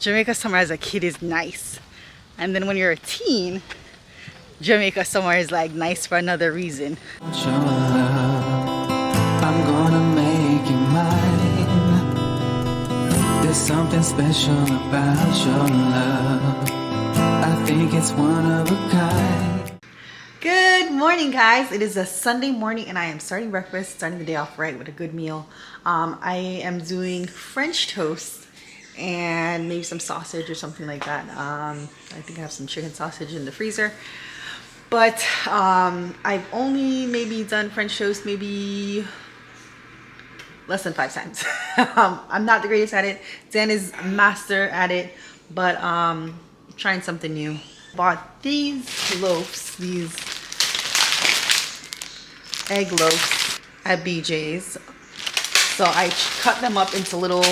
Jamaica summer as a kid is nice, and then when you're a teen, Jamaica summer is like nice for another reason. Show love, I'm gonna make you mine. There's something special about your love. I think it's one of a kind. Good morning, guys. It is a Sunday morning and I am starting breakfast, starting the day off right with a good meal. I am doing French toast and maybe some sausage or something like that. I think I have some chicken sausage in the freezer. But I've only maybe done French toast maybe less than 5 times. I'm not the greatest at it. Dan is master at it, but trying something new. Bought these loaves, these egg loaves at BJ's. So I cut them up into little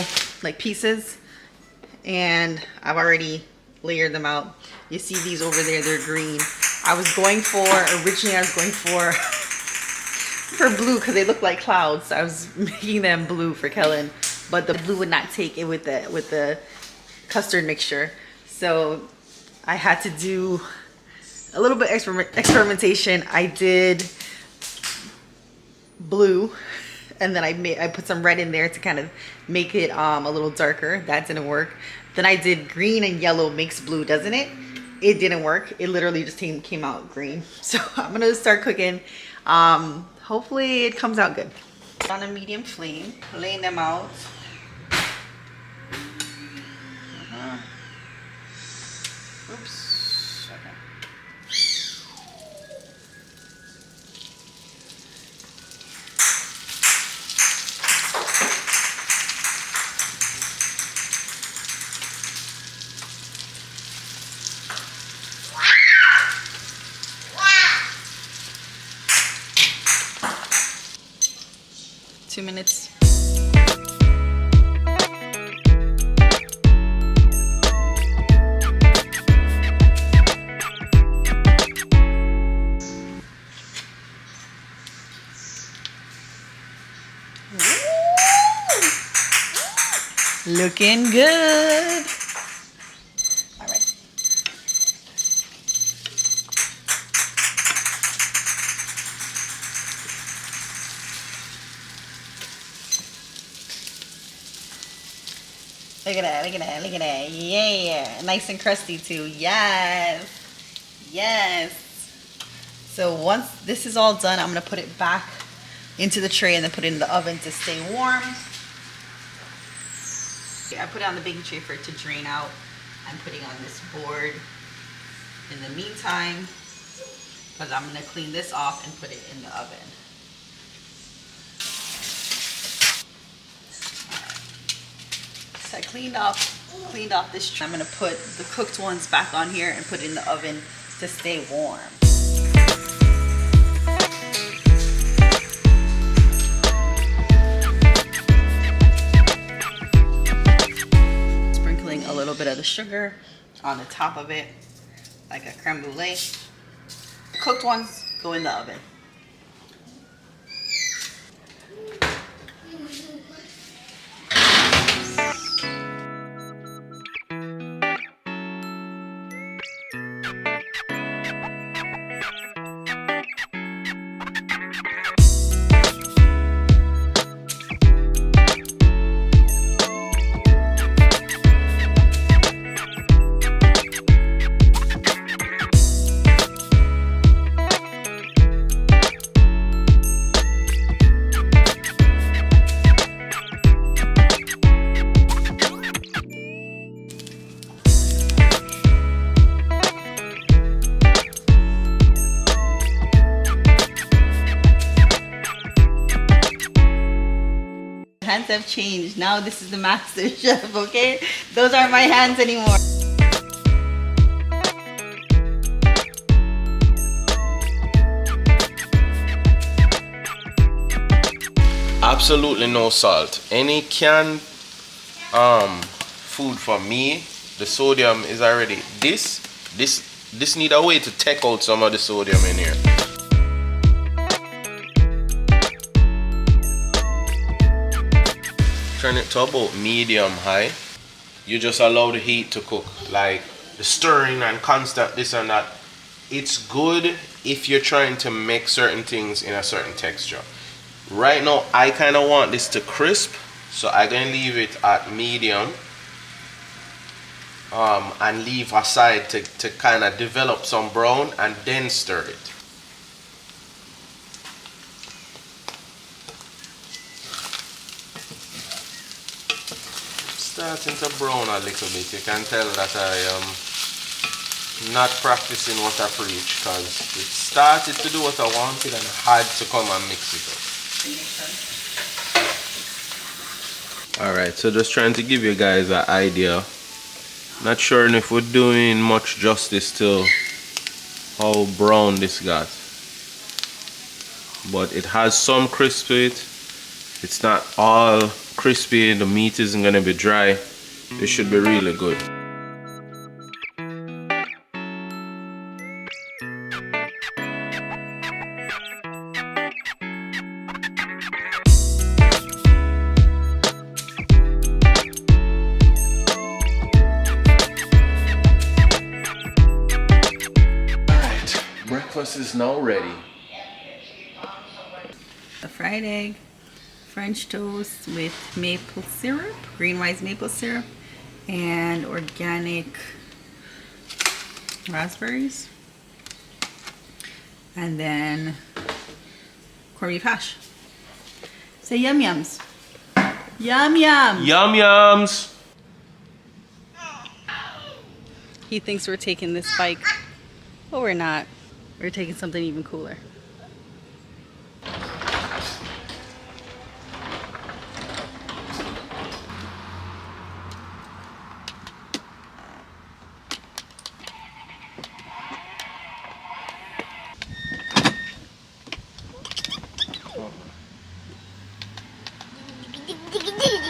like pieces, and I've already layered them out. You see these over there, they're green. Originally I was going for blue because they look like clouds. I was making them blue for Kellan, but the blue would not take it with the custard mixture. So I had to do a little bit experimentation. I did blue, and then I put some red in there to kind of make it a little darker. That didn't work. Then I did green and yellow makes blue, doesn't it? It didn't work. It literally just came out green. So I'm gonna start cooking. Hopefully it comes out good. On a medium flame, laying them out. Oops. Okay. 2 minutes. Looking good. All right. Look at that, look at that, look at that. Yeah. Nice and crusty too. Yes. Yes. So once this is all done, I'm going to put it back into the tray and then put it in the oven to stay warm. I put it on the baking tray for it to drain out. I'm putting on this board in the meantime because I'm going to clean this off and put it in the oven. So I cleaned off this tray. I'm going to put the cooked ones back on here and put it in the oven to stay warm. A little bit of the sugar on the top of it, like a creme brulee. Cooked ones go in the oven. Hands have changed. Now this is the master chef, okay? Those aren't my hands anymore. Absolutely no salt. Any canned food for me, the sodium is already this need a way to take out some of the sodium in here. Turn it to about medium high. you just allow the heat to cook. Like the stirring and constant this and that. It's good if you're trying to make certain things in a certain texture. Right now, I kind of want this to crisp, so I'm going to leave it at medium and leave aside to kind of develop some brown and then stir it. Starting to brown a little bit. You can tell that I am not practicing what I preach, because it started to do what I wanted and I had to come and mix it up. Alright, so just trying to give you guys an idea. Not sure if we're doing much justice to how brown this got, but it has some crisp to it. It's not all crispy, the meat isn't going to be dry. It should be really good. Breakfast is now ready. A fried egg, French toast with maple syrup, green rice maple syrup, and organic raspberries. And then corned beef hash. Say yum yums. Yum yum. Yum yums. He thinks we're taking this bike, but we're not. We're taking something even cooler.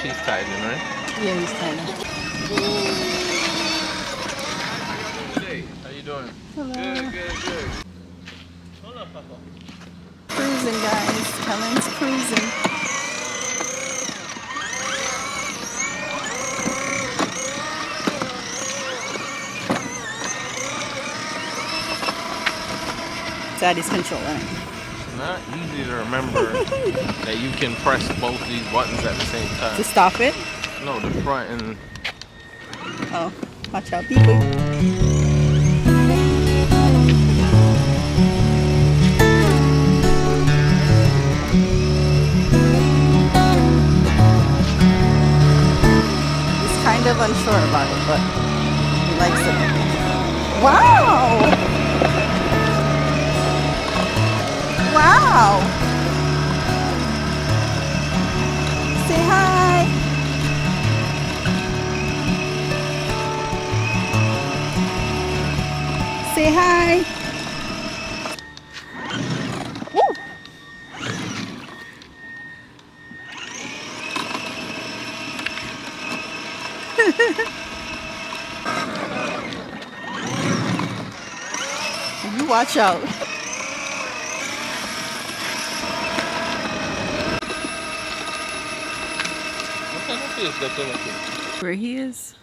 He's tight, right? Yeah, he's tiny. Hey, how you doing? Hello. Good. Hold up, Papa. Cruising, guys. Kellan's cruising. Daddy's controlling it. It's not easy to remember that you can press both these buttons at the same time. To stop it? No, the front and... Oh, watch out, people. He's kind of unsure about it, but he likes it. Wow! Wow! Say hi! Say hi! Woo! You watch out. Where he is.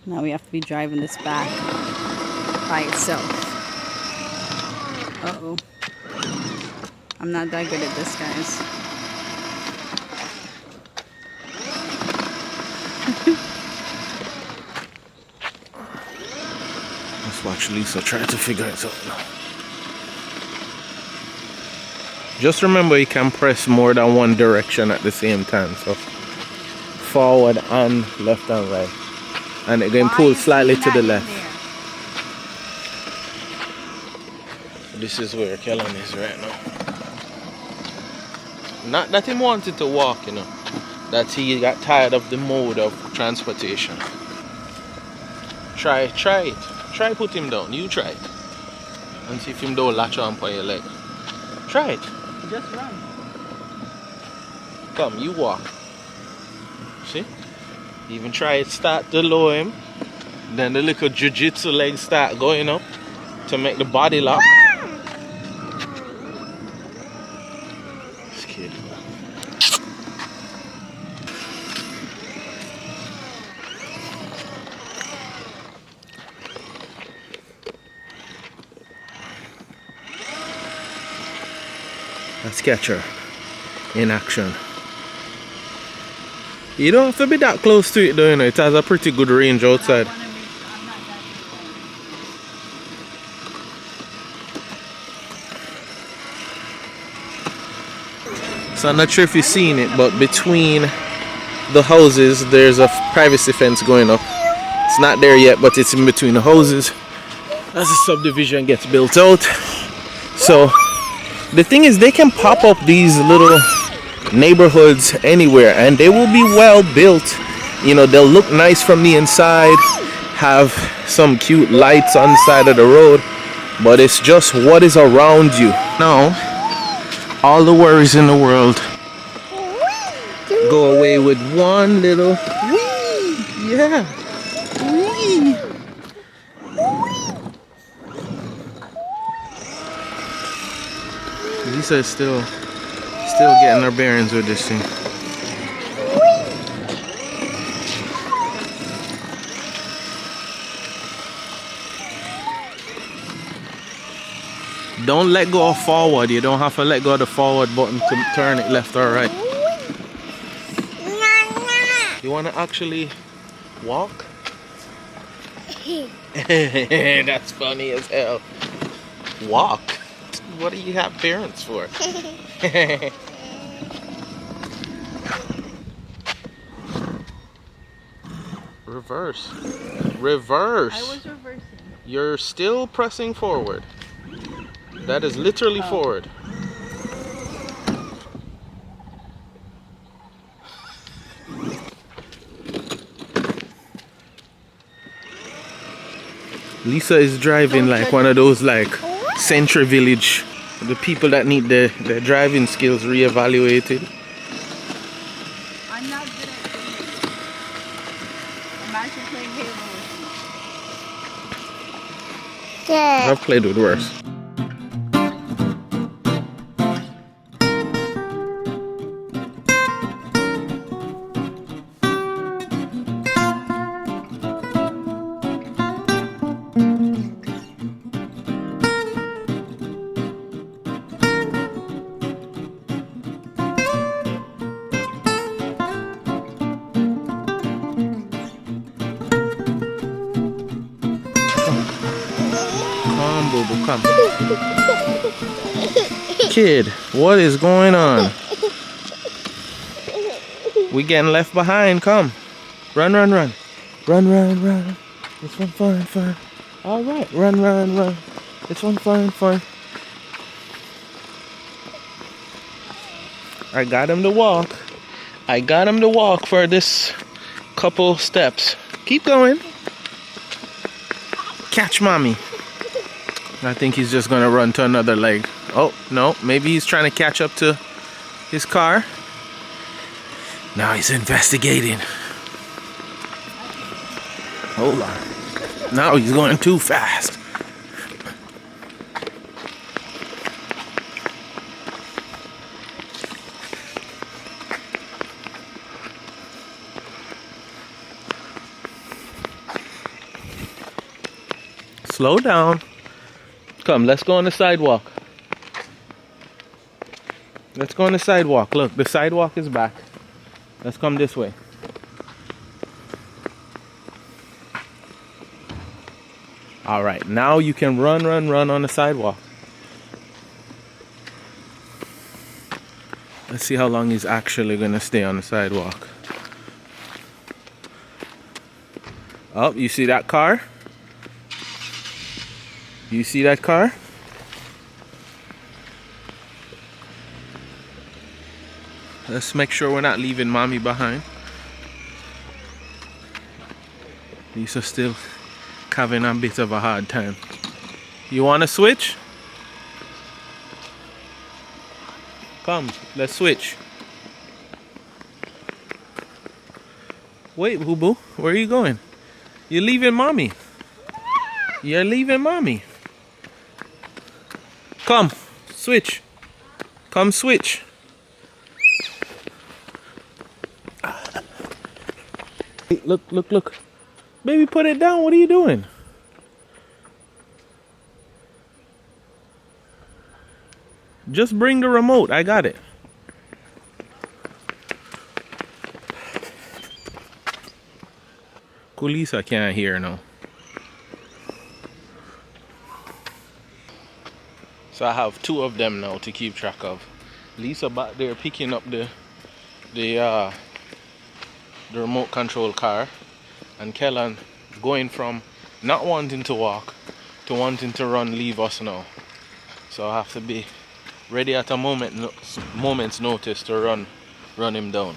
Now we have to be driving this back by itself. Uh-oh. I'm not that good at this, guys. Let's watch Lisa try to figure it out now. Just remember you can press more than one direction at the same time. So forward and left and right. And again pull slightly to the left. This is where Kellan is right now. Not that he wanted to walk, you know. That he got tired of the mode of transportation. Try it. Try put him down. You try it. And see if him don't latch on for your leg. Try it. Just run. Come, you walk. See? Even try it, start to lower him. Then the little jiu-jitsu legs start going up to make the body lock. This kid. Let's catch her in action. You don't have to be that close to it though, you know. It has a pretty good range outside. So I'm not sure if you've seen it, but between the houses there's a privacy fence going up. It's not there yet, but it's in between the houses as the subdivision gets built out. So the thing is, they can pop up these little neighborhoods anywhere and they will be well built. You know, they'll look nice from the inside, have some cute lights on the side of the road, but it's just what is around you. Now all the worries in the world go away with one little wee. Yeah, wee. Lisa is still getting her bearings with this thing. Don't let go of forward. You don't have to let go of the forward button to turn it left or right. You want to actually walk? That's funny as hell. Walk? What do you have parents for? Reverse. Reverse. I was reversing. You're still pressing forward. That is literally forward. Lisa is driving like one of those like Century Village, the people that need their driving skills reevaluated. I'm not good at doing it. I'm actually playing Halo with you. I've played with worse. Come. Kid, what is going on? We getting left behind. Come. Run, run, run. Run, run, run. It's one fun, fun. Alright, run, run, run. It's one fun, fun. I got him to walk. I got him to walk for this couple steps. Keep going. Catch mommy. I think he's just gonna run to another leg. Oh, no, maybe he's trying to catch up to his car. Now he's investigating. Hold on. Now he's going too fast. Slow down. Come, let's go on the sidewalk. Let's go on the sidewalk. Look, the sidewalk is back. Let's come this way. All right, now you can run, run, run on the sidewalk. Let's see how long he's actually gonna stay on the sidewalk. Oh, you see that car? You see that car? Let's make sure we're not leaving mommy behind. Lisa's still having a bit of a hard time. You want to switch? Come, let's switch. Wait, Boo Boo, where are you going? You're leaving mommy. You're leaving mommy. Come, switch. Come switch. Hey, look, look, look. Baby, put it down. What are you doing? Just bring the remote. I got it. Kulisa can't hear now. So I have two of them now to keep track of. Lisa back there picking up the remote control car, and Kellan going from not wanting to walk to wanting to run, leave us now. So I have to be ready at a moment's notice to run him down.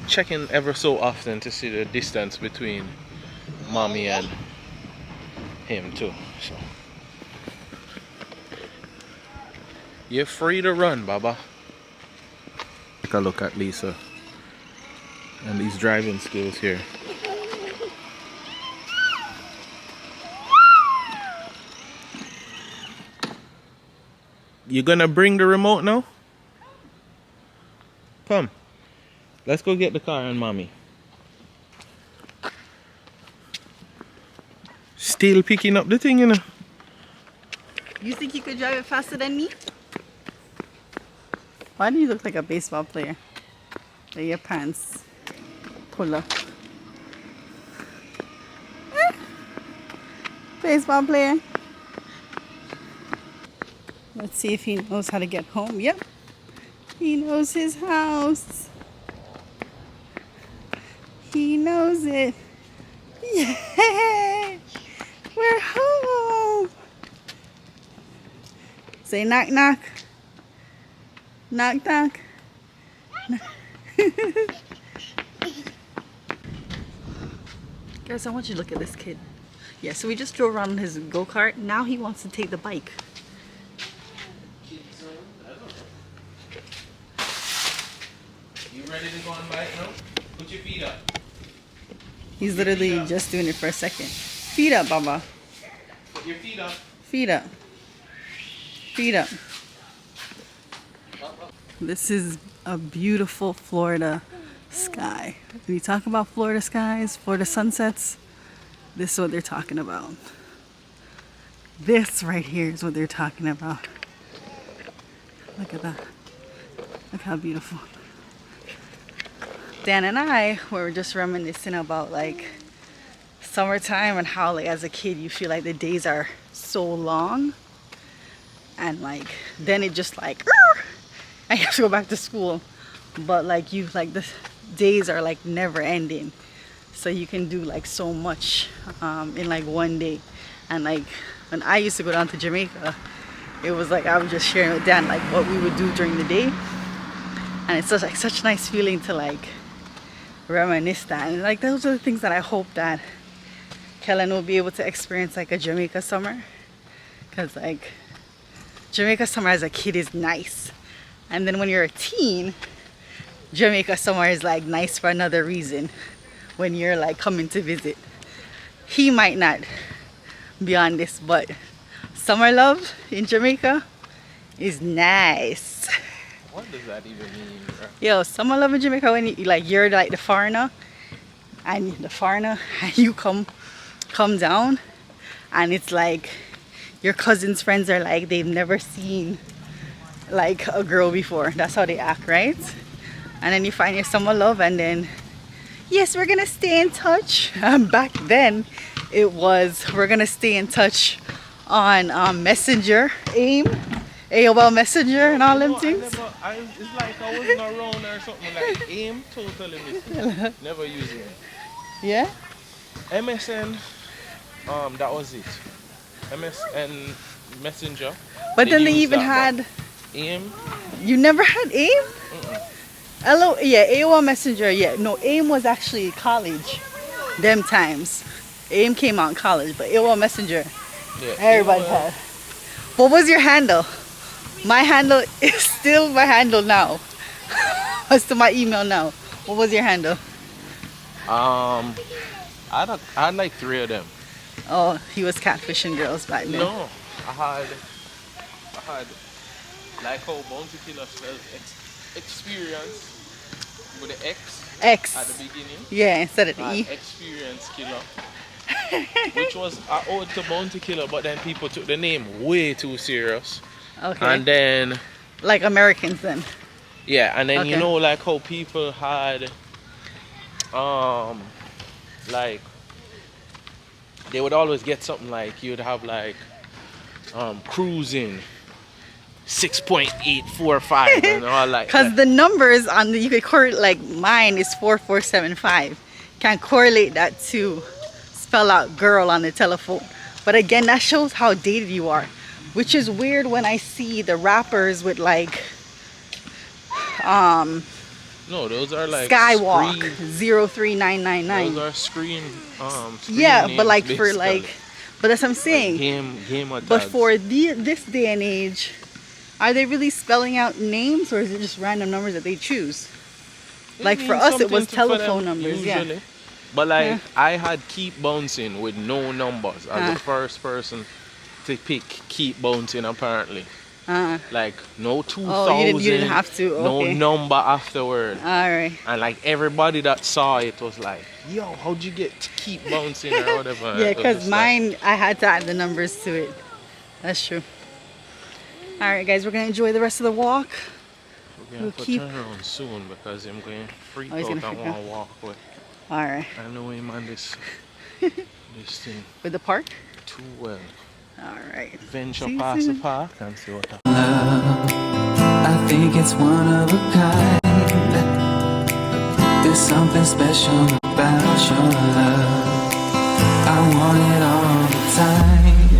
Checking ever so often to see the distance between mommy and him too. So you're free to run, Baba. Take a look at Lisa and these driving skills here. You gonna bring the remote now? Come. Let's go get the car and mommy. Still picking up the thing, you know. You think you could drive it faster than me? Why do you look like a baseball player? Like your pants pull up. Baseball player. Let's see if he knows how to get home. Yep. He knows his house. He knows it. Yay! We're home. Say knock knock. Knock knock. Guys, I want you to look at this kid. Yeah, so we just drove around in his go-kart. Now he wants to take the bike. You ready to go on bike now? Put your feet up. He's literally just doing it for a second. Feet up, Baba. Put your feet up. Feet up. Feet up. This is a beautiful Florida sky. When you talk about Florida skies, Florida sunsets, this is what they're talking about. This right here is what they're talking about. Look at that. Look how beautiful. Dan and I were just reminiscing about like summertime and how like as a kid you feel like the days are so long, and like then it just like I have to go back to school, but like you like the days are like never ending, so you can do like so much in like one day. And like when I used to go down to Jamaica, it was like I was just sharing with Dan like what we would do during the day, and it's such a nice feeling to like reminisce that. And like those are the things that I hope that Kellan will be able to experience like a Jamaica summer, because like Jamaica summer as a kid is nice, and then when you're a teen, Jamaica summer is like nice for another reason. When you're like coming to visit, he might not be on this, but summer love in Jamaica is nice. What does that even mean, bro? Yo, summer love in Jamaica when you, like you're like the foreigner and you come down, and it's like your cousin's friends are like they've never seen like a girl before. That's how they act, right? And then you find your summer love, and then yes, we're gonna stay in touch. Back then it was we're gonna stay in touch on Messenger, AOL Messenger and all them things. It's like I wasn't around or something. Like AIM, totally missing. Never using it. Yeah? MSN, that was it. MSN Messenger. But then they even had AIM. You never had AIM? Hello, yeah, AOL Messenger, yeah. No, AIM was actually college. Them times. AIM came out in college, but AOL Messenger, Yeah, everybody had. What was your handle? My handle is still my handle now. It's to my email now. What was your handle? I had like 3 of them. Oh, he was catfishing girls back then. No, I had like how Bounty Killer spells experience with the X X. at the beginning. Yeah, instead of the I had E. Experience Killer. which was an ode to Bounty Killer, but then people took the name way too serious. Okay. And then, Like Americans then. yeah, and then you Okay. know, like how people had, like, they would always get something like, you'd have like, cruising 6.845 and all like Because that. the numbers on the, you could correlate, like mine is 4475. Can correlate that to spell out girl on the telephone. But again, that shows how dated you are. Which is weird when I see the rappers with like No, those are like Skywalk screen, 03999. those are screen Yeah, but names, like for basically. like, but that's what I'm saying. Gamer But tags. for this day and age, are they really spelling out names or is it just random numbers that they choose? It Like for means us, it something was for them, telephone numbers, usually. yeah. But like Yeah. I had keep bouncing with no numbers as the first person to pick keep bouncing apparently. Like no 2000. Oh, you didn't have to, okay. No number afterward. All right. And like everybody that saw it was like, yo, how'd you get to keep bouncing or whatever? Yeah, It was because just like, mine, I had to add the numbers to it. That's true. All right, guys, we're going to enjoy the rest of the walk. we're gonna have to turn around soon because I'm going to freak Oh, he's out gonna and freak want out. to walk away. All right. I know him on this thing With the park? too well. All right. Venture See you past the soon. park and see what happens. I think it's one of a kind. There's something special about your love. I want it all the time.